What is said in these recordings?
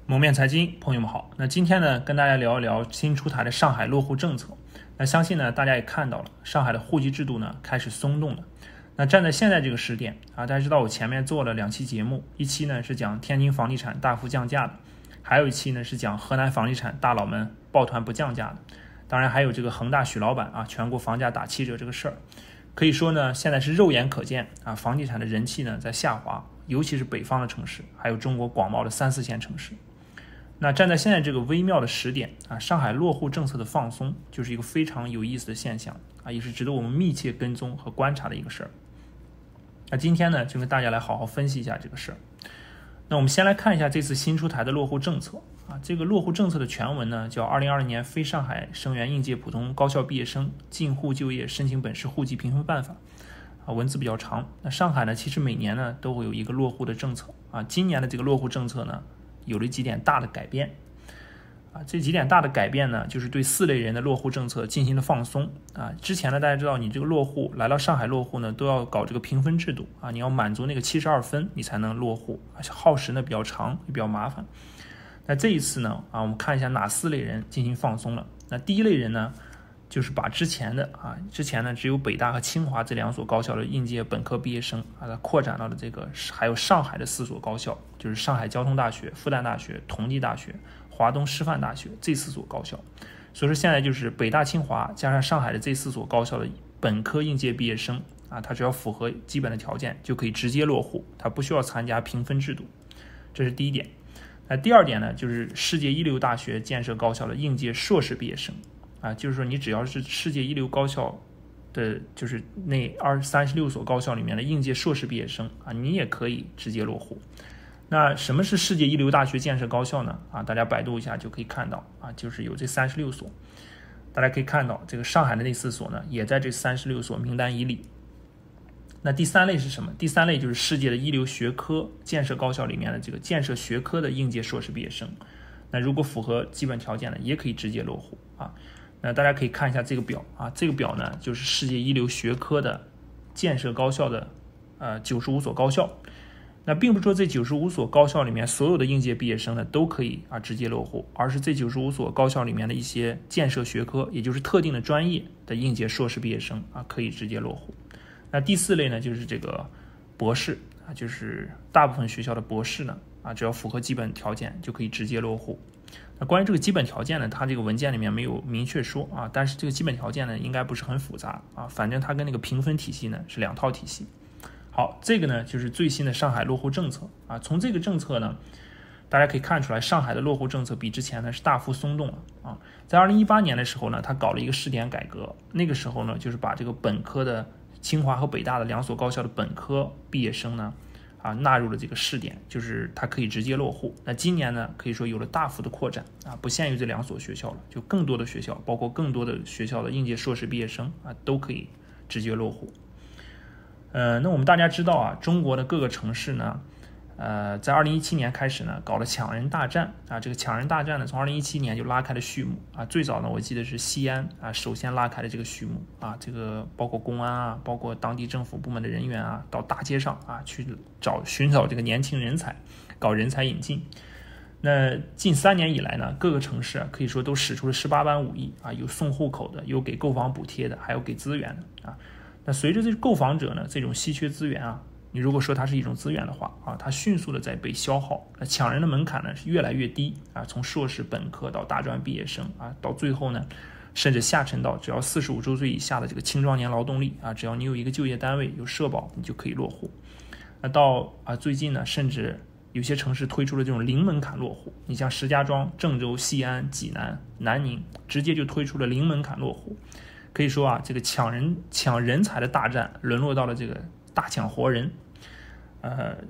蒙面财经，朋友们好。那今天呢，跟大家聊一聊新出台的上海落户政策。那相信呢，大家也看到了，上海的户籍制度呢开始松动了。那站在现在这个时点啊，大家知道我前面做了2期节目，一期呢是讲天津房地产大幅降价的，还有一期呢是讲河南房地产大佬们抱团不降价的。当然还有这个恒大许老板啊，全国房价打7折这个事儿。可以说呢，现在是肉眼可见啊，房地产的人气呢在下滑，尤其是北方的城市，还有中国广袤的3、4线城市。那站在现在这个微妙的时点啊，上海落户政策的放松就是一个非常有意思的现象啊，也是值得我们密切跟踪和观察的一个事儿。那今天呢，就跟大家来好好分析一下这个事儿。那我们先来看一下这次新出台的落户政策啊，这个落户政策的全文呢叫《2020年非上海生源应届普通高校毕业生进沪就业申请本市户籍评分办法》啊，文字比较长。那上海呢，其实每年呢都会有一个落户的政策啊，今年的这个落户政策呢，有了几点大的改变啊，这几点大的改变呢，就是对4类人的落户政策进行了放松啊。之前呢，大家知道你这个落户来到上海落户呢，都要搞这个评分制度啊，你要满足那个72分，你才能落户，而且耗时呢比较长，也比较麻烦。那这一次呢啊，我们看一下哪4类人进行放松了。那第一类人呢，就是把之前呢只有北大和清华这2所高校的应届本科毕业生啊，扩展到了这个还有上海的4所高校，就是上海交通大学、复旦大学、同济大学、华东师范大学这4所高校。所以说现在就是北大清华加上上海的这4所高校的本科应届毕业生啊，他只要符合基本的条件就可以直接落户，他不需要参加评分制度，这是第一点。那第二点呢，就是世界一流大学建设高校的应届硕士毕业生啊，就是说你只要是世界一流高校的，就是那36所高校里面的应届硕士毕业生啊，你也可以直接落户。那什么是世界一流大学建设高校呢？啊，大家百度一下就可以看到啊，就是有这36所。大家可以看到，这个上海的那4所呢，也在这36所名单以里。那第3类是什么？第3类就是世界的一流学科建设高校里面的这个建设学科的应届硕士毕业生。那如果符合基本条件呢，也可以直接落户啊。那大家可以看一下这个表啊，这个表呢就是世界一流学科的建设高校的95所高校。那并不是说这95所高校里面所有的应届毕业生呢都可以直接落户，而是这95所高校里面的一些建设学科，也就是特定的专业的应届硕士毕业生啊可以直接落户。那第4类呢，就是这个博士啊，就是大部分学校的博士呢啊，只要符合基本条件就可以直接落户。那关于这个基本条件呢，它这个文件里面没有明确说啊，但是这个基本条件呢应该不是很复杂啊，反正它跟那个评分体系呢是2套体系。好，这个呢就是最新的上海落户政策啊。从这个政策呢，大家可以看出来，上海的落户政策比之前呢是大幅松动了啊。在2018年的时候呢，它搞了一个试点改革，那个时候呢就是把这个本科的清华和北大的2所高校的本科毕业生呢啊纳入了这个试点，就是它可以直接落户。那今年呢可以说有了大幅的扩展啊，不限于这2所学校了，就更多的学校，包括更多的学校的应届硕士毕业生啊都可以直接落户。那我们大家知道啊，中国的各个城市呢，在2017年开始呢，搞了抢人大战啊。这个抢人大战呢，从2017年就拉开了序幕啊。最早呢，我记得是西安啊，首先拉开了这个序幕啊。这个包括公安啊，包括当地政府部门的人员啊，到大街上啊去寻找这个年轻人才，搞人才引进。那近3年以来呢，各个城市可以说都使出了18般武艺啊，有送户口的，有给购房补贴的，还有给资源的啊。那随着这购房者呢这种稀缺资源啊，你如果说它是一种资源的话啊，它迅速的在被消耗。那抢人的门槛呢是越来越低啊，从硕士本科到大专毕业生啊，到最后呢甚至下沉到只要45周岁以下的这个青壮年劳动力啊，只要你有一个就业单位有社保，你就可以落户。那到最近呢，甚至有些城市推出了这种零门槛落户，你像石家庄、郑州、西安、济南、南宁，直接就推出了零门槛落户。可以说啊，这个抢人才的大战沦落到了这个大抢活人。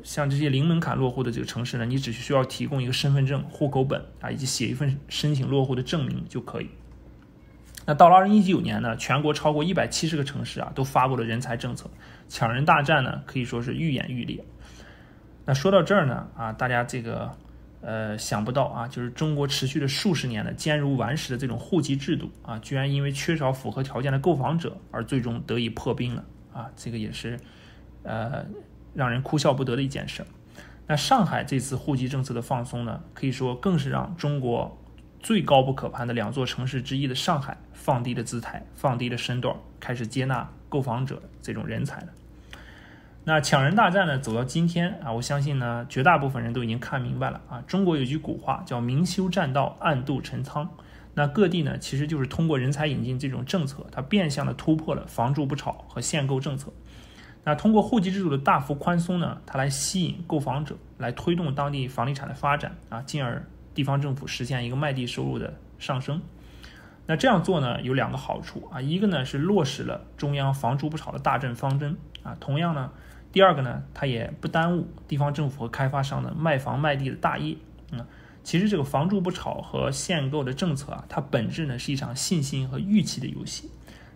像这些零门槛落户的这个城市呢，你只需要提供一个身份证、户口本啊，以及写一份申请落户的证明就可以。那到了2019年呢，全国超过170个城市啊都发布了人才政策，抢人大战呢可以说是愈演愈烈。那说到这儿呢啊，大家这个想不到啊，就是中国持续了数十年的坚如顽石的这种户籍制度啊，居然因为缺少符合条件的购房者而最终得以破冰了啊，这个也是让人哭笑不得的一件事。那上海这次户籍政策的放松呢，可以说更是让中国最高不可攀的2座城市之一的上海放低了姿态，放低了身段，开始接纳购房者这种人才了。那抢人大战呢，走到今天啊，我相信呢，绝大部分人都已经看明白了啊。中国有句古话叫明修栈道，暗度陈仓。那各地呢，其实就是通过人才引进这种政策，它变相的突破了房住不炒和限购政策。那通过户籍制度的大幅宽松呢，它来吸引购房者，来推动当地房地产的发展啊，进而地方政府实现一个卖地收入的上升。那这样做呢，有2个好处啊，一个呢是落实了中央房住不炒的大政方针啊，同样呢，第二个呢，它也不耽误地方政府和开发商的卖房卖地的大业。其实这个房住不炒和限购的政策啊，它本质呢是一场信心和预期的游戏。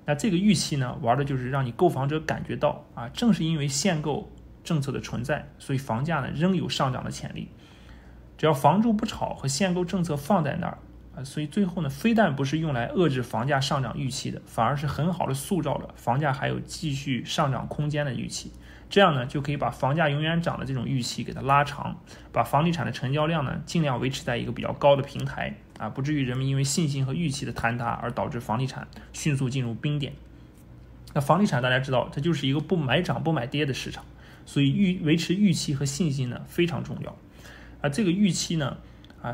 那这个预期呢，玩的就是让你购房者感觉到啊，正是因为限购政策的存在，所以房价呢仍有上涨的潜力。只要房住不炒和限购政策放在那儿啊，所以最后呢，非但不是用来遏制房价上涨预期的，反而是很好的塑造了房价还有继续上涨空间的预期。这样呢，就可以把房价永远涨的这种预期给它拉长，把房地产的成交量呢尽量维持在一个比较高的平台啊，不至于人们因为信心和预期的坍塌而导致房地产迅速进入冰点。那房地产大家知道，它就是一个不买涨不买跌的市场，所以维持预期和信心呢非常重要啊。这个预期呢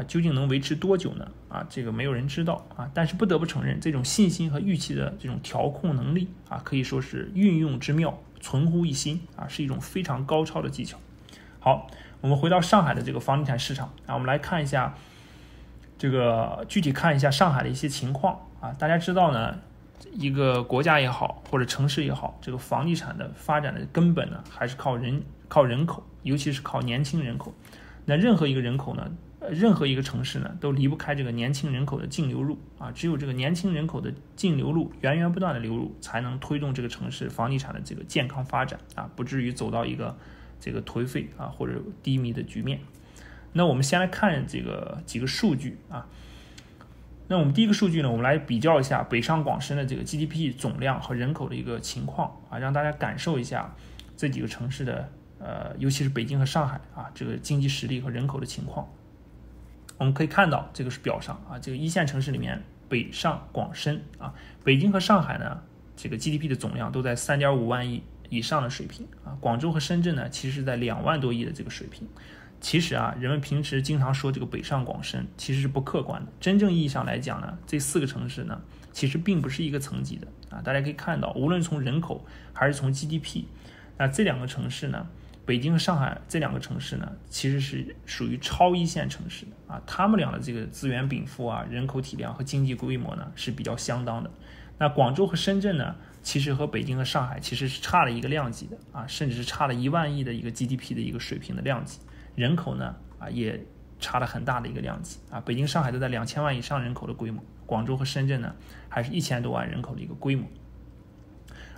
究竟能维持多久呢？这个没有人知道啊。但是不得不承认，这种信心和预期的这种调控能力啊，可以说是运用之妙，存乎一心啊，是一种非常高超的技巧。好，我们回到上海的这个房地产市场啊，我们来看一下这个具体看一下上海的一些情况啊。大家知道呢，一个国家也好，或者城市也好，这个房地产的发展的根本呢，还是靠人口，尤其是靠年轻人口。那任何一个人口呢，任何一个城市呢，都离不开这个年轻人口的净流入啊。只有这个年轻人口的净流入源源不断的流入，才能推动这个城市房地产的这个健康发展啊，不至于走到一个这个颓废啊或者低迷的局面。那我们先来看这个几个数据啊。那我们第一个数据呢，我们来比较一下北上广深的这个 GDP 总量和人口的一个情况啊，让大家感受一下这几个城市的尤其是北京和上海啊，这个经济实力和人口的情况。我们可以看到这个是表上啊，这个一线城市里面北上广深啊，北京和上海呢，这个 GDP 的总量都在3.5万亿以上的水平啊，广州和深圳呢，其实在2万多亿的这个水平。其实啊，人们平时经常说这个北上广深，其实是不客观的。真正意义上来讲呢，这4个城市呢，其实并不是一个层级的啊。大家可以看到，无论从人口还是从 GDP， 那这2个城市呢，北京和上海这2个城市呢，其实是属于超一线城市的啊。他们俩的这个资源禀赋啊、人口体量和经济规模呢，是比较相当的。那广州和深圳呢，其实和北京和上海其实是差了一个量级的啊，甚至是差了1万亿的一个 GDP 的一个水平的量级。人口呢也差了很大的一个量级啊，北京、上海都在2000万以上人口的规模，广州和深圳呢还是1000多万人口的一个规模。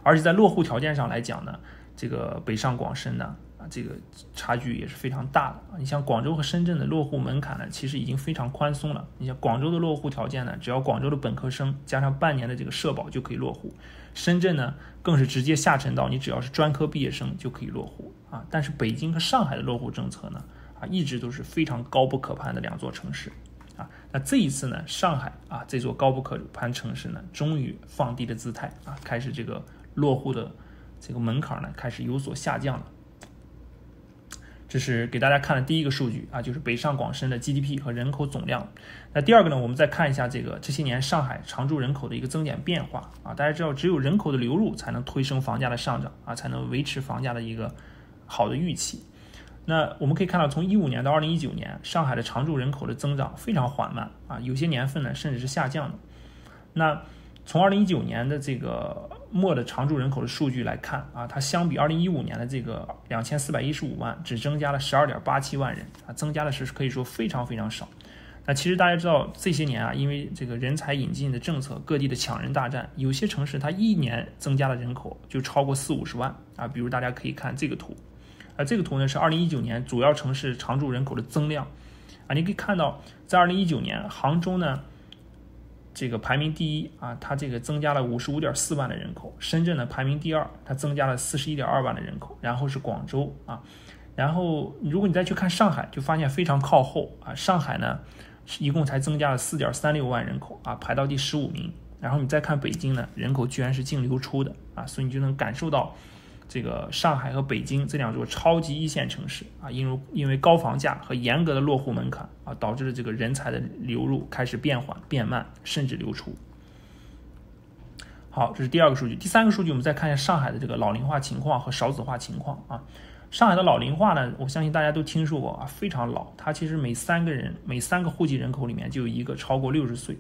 而且在落户条件上来讲呢，这个北上广深呢这个差距也是非常大的。你像广州和深圳的落户门槛呢，其实已经非常宽松了。你像广州的落户条件呢，只要广州的本科生加上半年的这个社保就可以落户，深圳呢更是直接下沉到你只要是专科毕业生就可以落户啊。但是北京和上海的落户政策呢一直都是非常高不可攀的2座城市啊。那这一次呢，上海这座高不可攀城市呢，终于放低了姿态啊，开始这个落户的这个门槛呢开始有所下降了。这是给大家看的第一个数据啊，就是北上广深的 GDP 和人口总量。那第二个呢，我们再看一下这些年上海常住人口的一个增减变化啊。大家知道，只有人口的流入才能推升房价的上涨啊，才能维持房价的一个好的预期。那我们可以看到，从2015年到2019年，上海的常住人口的增长非常缓慢啊，有些年份呢甚至是下降的。那从2019年的这个末的常住人口的数据来看啊，它相比2015年的这个2415万，只增加了12.87万人啊，增加的是可以说非常非常少。那其实大家知道这些年因为这个人才引进的政策，各地的抢人大战，有些城市它1年增加的人口就超过40-50万啊。比如大家可以看这个图，这个图呢是2019年主要城市常住人口的增量啊，你可以看到在2019年杭州呢，这个排名第一啊，它这个增加了55.4万的人口。深圳呢排名第2，它增加了41.2万的人口。然后是广州啊，然后如果你再去看上海，就发现非常靠后啊。上海呢，一共才增加了4.36万人口啊，排到第15名。然后你再看北京呢，人口居然是净流出的啊，所以你就能感受到这个上海和北京这两座超级一线城市啊，因为高房价和严格的落户门槛啊，导致了这个人才的流入开始变缓、变慢，甚至流出。好，这是第2个数据。第3个数据，我们再看一下上海的这个老龄化情况和少子化情况啊。上海的老龄化呢，我相信大家都听说过啊，非常老。它其实每3个户籍人口里面就有1个超过60岁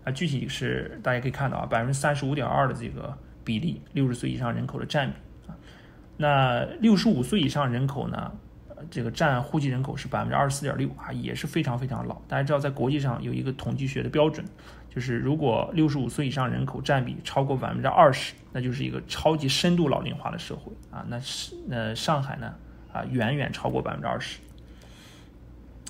啊。具体是大家可以看到啊，35.2%的这个比例，60岁以上人口的占比啊。那65岁以上人口呢，这个占户籍人口是24.6%啊，也是非常非常老。大家知道，在国际上有一个统计学的标准。就是如果65岁以上人口占比超过20%，那就是一个超级深度老龄化的社会啊。那上海呢啊，远远超过20%。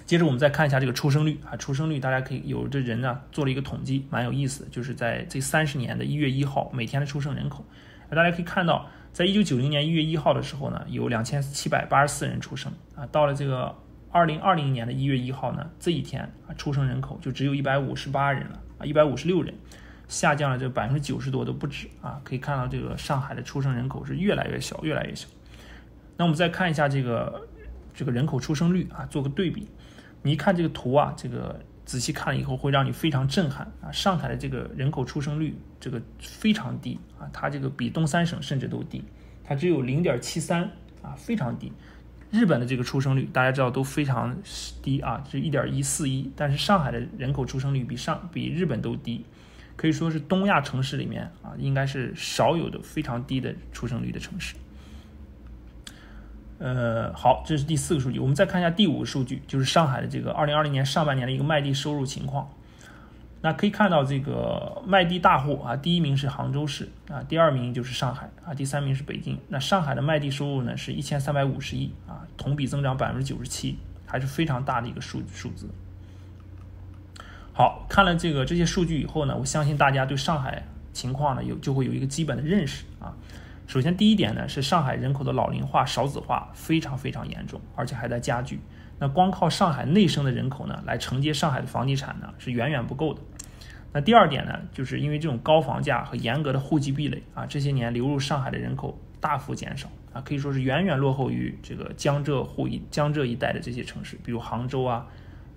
接着我们再看一下这个出生率啊，出生率大家可以有的人呢做了一个统计，蛮有意思的，就是在这30年的1月1号每天的出生人口，大家可以看到，在1990年1月1号的时候呢，有2784人出生啊，到了这个2020年的1月1号呢，这一天啊，出生人口就只有158人了。156人，下降了这90%多都不止啊！可以看到这个上海的出生人口是越来越小，越来越小。那我们再看一下这个人口出生率啊，做个对比。你一看这个图啊，这个仔细看了以后会让你非常震撼啊！上海的这个人口出生率这个非常低啊，它这个比东3省甚至都低，它只有0.73啊，非常低。日本的这个出生率大家知道都非常低啊，是1.141，但是上海的人口出生率比日本都低，可以说是东亚城市里面啊，应该是少有的非常低的出生率的城市。好，这是第4个数据。我们再看一下第5个数据，就是上海的这个2020年上半年的一个卖地收入情况。那可以看到这个卖地大户啊，第1名是杭州市啊，第2名就是上海啊，第3名是北京。那上海的卖地收入呢是1350亿啊，同比增长97%，还是非常大的一个数字。好，看了这些数据以后呢，我相信大家对上海情况呢就会有一个基本的认识啊。首先第一点呢是上海人口的老龄化、少子化非常非常严重，而且还在加剧。那光靠上海内生的人口呢来承接上海的房地产呢是远远不够的。那第2点呢，就是因为这种高房价和严格的户籍壁垒啊，这些年流入上海的人口大幅减少啊，可以说是远远落后于这个江浙一带的这些城市，比如杭州啊、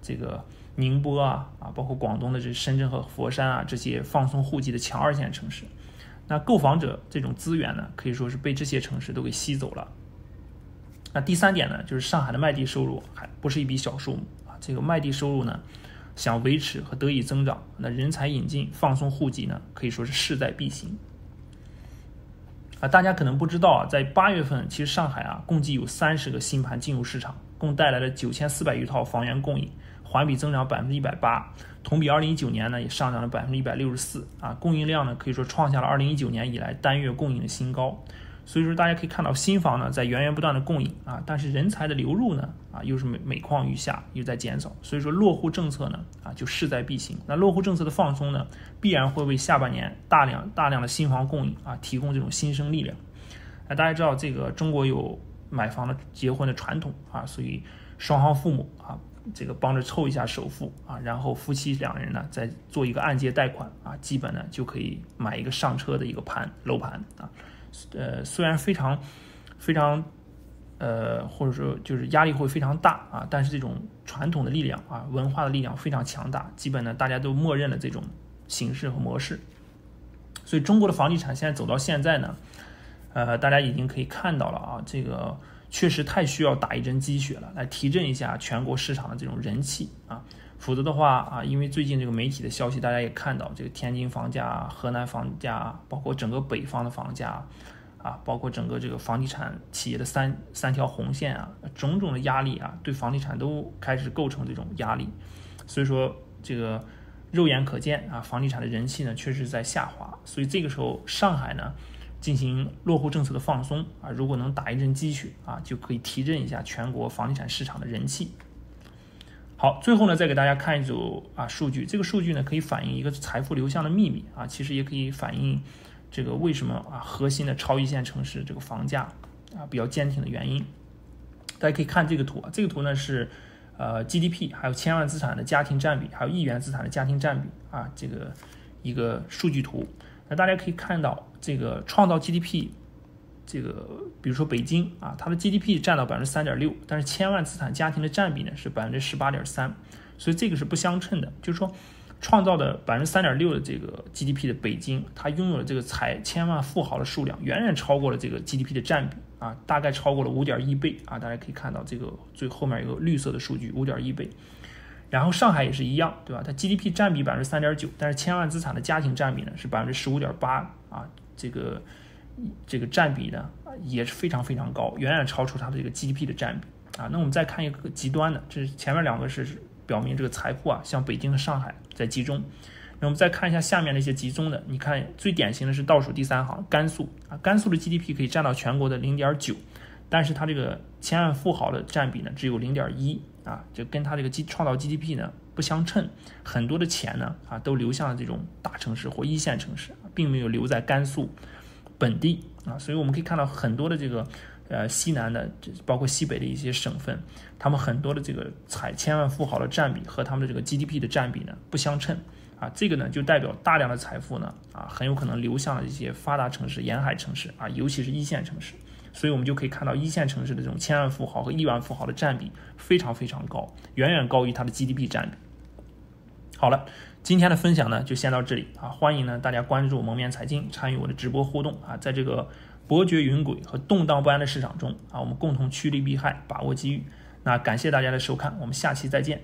这个宁波啊，包括广东的这深圳和佛山啊这些放松户籍的强2线城市。那购房者这种资源呢，可以说是被这些城市都给吸走了。那第3点呢，就是上海的卖地收入还不是一笔小数目啊，这个卖地收入呢，想维持和得以增长，那人才引进、放松户籍呢，可以说是势在必行。啊，大家可能不知道啊，在8月份，其实上海啊，共计有30个新盘进入市场，共带来了9400余套房源供应，环比增长180%，同比2019年呢也上涨了164%啊，供应量呢可以说创下了2019年以来单月供应的新高。所以说大家可以看到新房呢在源源不断的供应啊，但是人才的流入呢又是每况愈下，又在减少，所以说落户政策呢就势在必行。那落户政策的放松呢，必然会为下半年大量的新房供应提供这种新生力量。大家知道这个中国有买房的结婚的传统所以双方父母这个帮着凑一下首付然后夫妻2人呢再做一个按揭贷款基本呢就可以买一个上车的一个楼盘虽然非常或者说就是压力会非常大但是这种传统的力量文化的力量非常强大，基本呢大家都默认了这种形式和模式。所以中国的房地产现在走到现在呢大家已经可以看到了这个确实太需要打一针鸡血了，来提振一下全国市场的这种人气否则的话因为最近这个媒体的消息大家也看到，这个天津房价、河南房价，包括整个北方的房价包括整个这个房地产企业的三条红线种种的压力对房地产都开始构成这种压力。所以说这个肉眼可见房地产的人气呢确实在下滑。所以这个时候上海呢进行落户政策的放松如果能打一针鸡血就可以提振一下全国房地产市场的人气。好，最后呢再给大家看一组数据，这个数据呢可以反映一个财富流向的秘密其实也可以反映这个为什么核心的超一线城市这个房价比较坚挺的原因。大家可以看这个图啊，这个图呢是GDP 还有千万资产的家庭占比，还有亿元资产的家庭占比啊，这个一个数据图。那大家可以看到，这个创造 GDP， 这个比如说北京啊，它的 GDP 占到 3.6%， 但是千万资产家庭的占比呢是 18.3%， 所以这个是不相称的。就是说，创造的 3.6% 的这个 GDP 的北京，它拥有了这个千万富豪的数量，远远超过了这个 GDP 的占比啊，大概超过了 5.1 倍啊。大家可以看到这个最后面有个绿色的数据 5.1 倍。然后上海也是一样，对吧？它 GDP 占比 3.9%， 但是千万资产的家庭占比呢是 15.8% 啊，这个占比呢也是非常非常高，远远超出它的这个 GDP 的占比啊。那我们再看一个极端的，这是前面两个是表明这个财富啊，像北京和上海在集中。那我们再看一下下面那些集中的，你看最典型的是倒数第3行甘肃啊，甘肃的 GDP 可以占到全国的 0.9%， 但是它这个千万富豪的占比呢只有 0.1%啊，就跟它这个创造 GDP 呢不相称，很多的钱呢都流向了这种大城市或一线城市，并没有留在甘肃本地啊，所以我们可以看到很多的这个西南的，包括西北的一些省份，他们很多的这个千万富豪的占比和他们的这个 GDP 的占比呢不相称啊，这个呢就代表大量的财富呢很有可能流向了一些发达城市、沿海城市啊，尤其是一线城市。所以我们就可以看到一线城市的这种千万富豪和亿万富豪的占比非常非常高，远远高于它的 GDP 占比。好了，今天的分享呢就先到这里啊，欢迎呢大家关注蒙面财经，参与我的直播互动啊，在这个伯爵云诡和动荡不安的市场中啊，我们共同趋利避害，把握机遇。那感谢大家的收看，我们下期再见。